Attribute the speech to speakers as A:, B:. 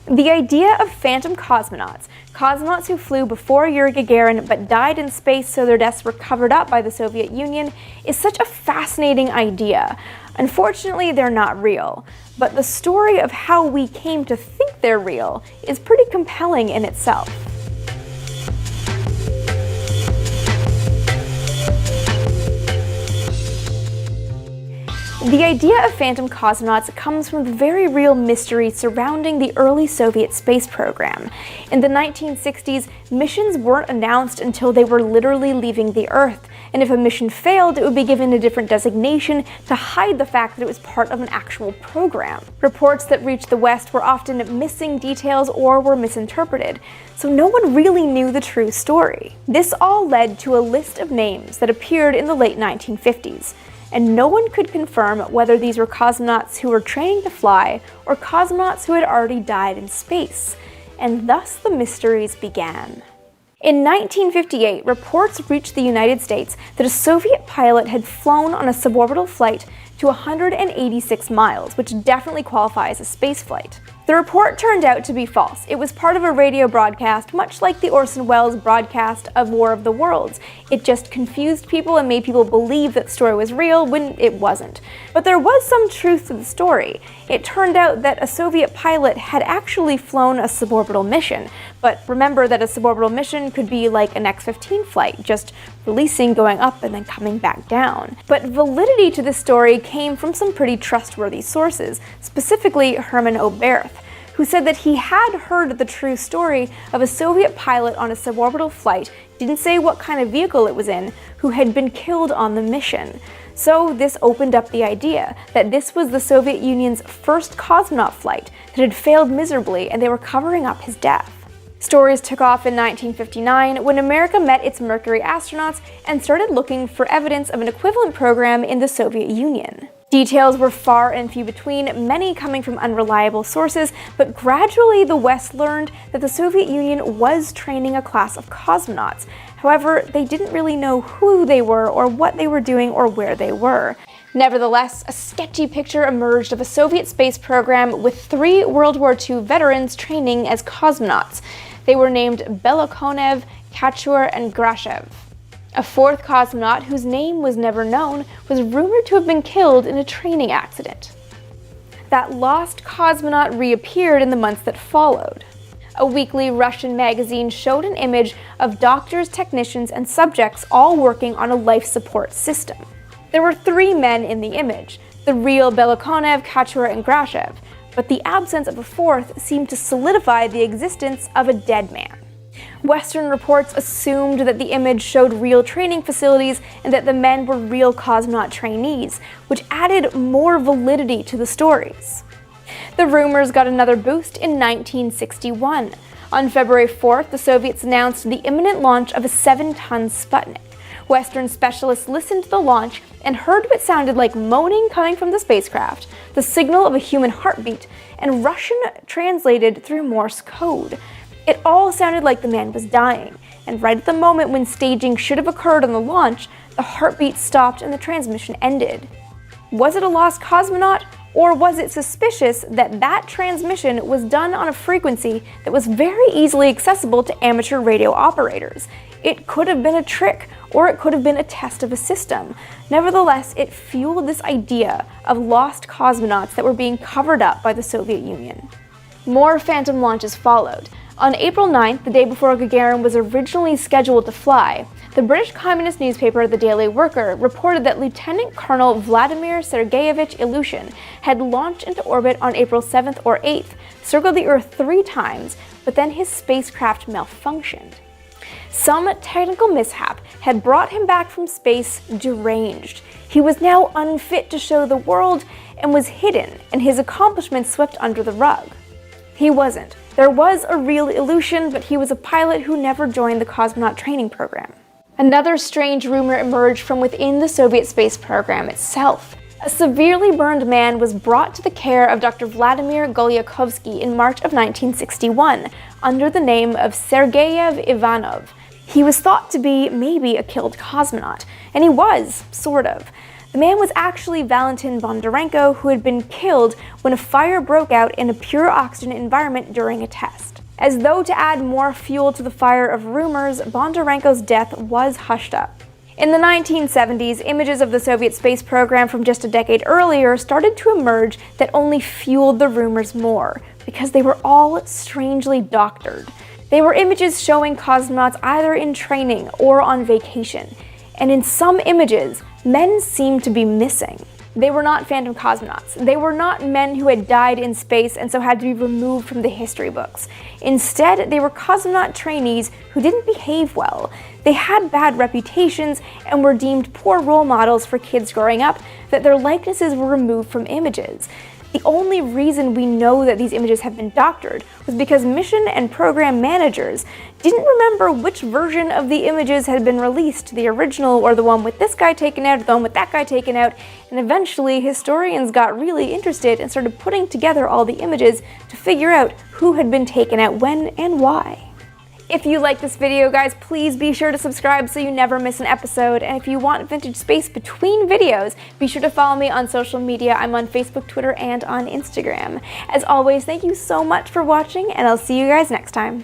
A: The idea of Phantom Cosmonauts, cosmonauts who flew before Yuri Gagarin but died in space so their deaths were covered up by the Soviet Union, is such a fascinating idea. Unfortunately, they're not real, but the story of how we came to think they're real is pretty compelling in itself. The idea of Phantom Cosmonauts comes from the very real mystery surrounding the early Soviet space program. In the 1960s, missions weren't announced until they were literally leaving the Earth, and if a mission failed, it would be given a different designation to hide the fact that it was part of an actual program. Reports that reached the West were often missing details or were misinterpreted, so no one really knew the true story. This all led to a list of names that appeared in the late 1950s. And no one could confirm whether these were cosmonauts who were training to fly or cosmonauts who had already died in space. And thus the mysteries began. In 1958, reports reached the United States that a Soviet pilot had flown on a suborbital flight to 186 miles, which definitely qualifies as spaceflight. The report turned out to be false. It was part of a radio broadcast, much like the Orson Welles broadcast of War of the Worlds. It just confused people and made people believe that the story was real when it wasn't. But there was some truth to the story. It turned out that a Soviet pilot had actually flown a suborbital mission. But remember that a suborbital mission could be like an X-15 flight, just releasing, going up, and then coming back down. But validity to this story came from some pretty trustworthy sources, specifically Herman Oberth, who said that he had heard the true story of a Soviet pilot on a suborbital flight, didn't say what kind of vehicle it was in, who had been killed on the mission. So this opened up the idea that this was the Soviet Union's first cosmonaut flight that had failed miserably and they were covering up his death. Stories took off in 1959 when America met its Mercury astronauts and started looking for evidence of an equivalent program in the Soviet Union. Details were far and few between, many coming from unreliable sources, but gradually the West learned that the Soviet Union was training a class of cosmonauts. However, they didn't really know who they were or what they were doing or where they were. Nevertheless, a sketchy picture emerged of a Soviet space program with 3 World War II veterans training as cosmonauts. They were named Belakonev, Kachur, and Grashev. A 4th cosmonaut, whose name was never known, was rumored to have been killed in a training accident. That lost cosmonaut reappeared in the months that followed. A weekly Russian magazine showed an image of doctors, technicians, and subjects all working on a life support system. There were 3 men in the image, the real Belakonev, Kachur, and Grashev, but the absence of a 4th seemed to solidify the existence of a dead man. Western reports assumed that the image showed real training facilities and that the men were real cosmonaut trainees, which added more validity to the stories. The rumors got another boost in 1961. On February 4th, the Soviets announced the imminent launch of a 7-ton Sputnik. Western specialists listened to the launch and heard what sounded like moaning coming from the spacecraft, the signal of a human heartbeat, and Russian translated through Morse code. It all sounded like the man was dying, and right at the moment when staging should have occurred on the launch, the heartbeat stopped and the transmission ended. Was it a lost cosmonaut, or was it suspicious that that transmission was done on a frequency that was very easily accessible to amateur radio operators? It could have been a trick, or it could have been a test of a system. Nevertheless, it fueled this idea of lost cosmonauts that were being covered up by the Soviet Union. More Phantom launches followed. On April 9th, the day before Gagarin was originally scheduled to fly, the British Communist newspaper The Daily Worker reported that Lieutenant Colonel Vladimir Sergeyevich Ilyushin had launched into orbit on April 7th or 8th, circled the Earth 3 times, but then his spacecraft malfunctioned. Some technical mishap had brought him back from space deranged. He was now unfit to show the world and was hidden, and his accomplishments swept under the rug. He wasn't. There was a real Ilyushin, but he was a pilot who never joined the cosmonaut training program. Another strange rumor emerged from within the Soviet space program itself. A severely burned man was brought to the care of Dr. Vladimir Golyakovsky in March of 1961, under the name of Sergeyev Ivanov. He was thought to be maybe a killed cosmonaut, and he was, sort of. The man was actually Valentin Bondarenko, who had been killed when a fire broke out in a pure oxygen environment during a test. As though to add more fuel to the fire of rumors, Bondarenko's death was hushed up. In the 1970s, images of the Soviet space program from just a decade earlier started to emerge that only fueled the rumors more, because they were all strangely doctored. They were images showing cosmonauts either in training or on vacation, and in some images, men seemed to be missing. They were not Phantom Cosmonauts. They were not men who had died in space and so had to be removed from the history books. Instead, they were cosmonaut trainees who didn't behave well. They had bad reputations and were deemed poor role models for kids growing up, that their likenesses were removed from images. The only reason we know that these images have been doctored was because mission and program managers didn't remember which version of the images had been released, the original or the one with this guy taken out, or the one with that guy taken out, and eventually historians got really interested and started putting together all the images to figure out who had been taken out when and why. If you like this video, guys, please be sure to subscribe so you never miss an episode. And if you want vintage space between videos, be sure to follow me on social media. I'm on Facebook, Twitter, and on Instagram. As always, thank you so much for watching, and I'll see you guys next time.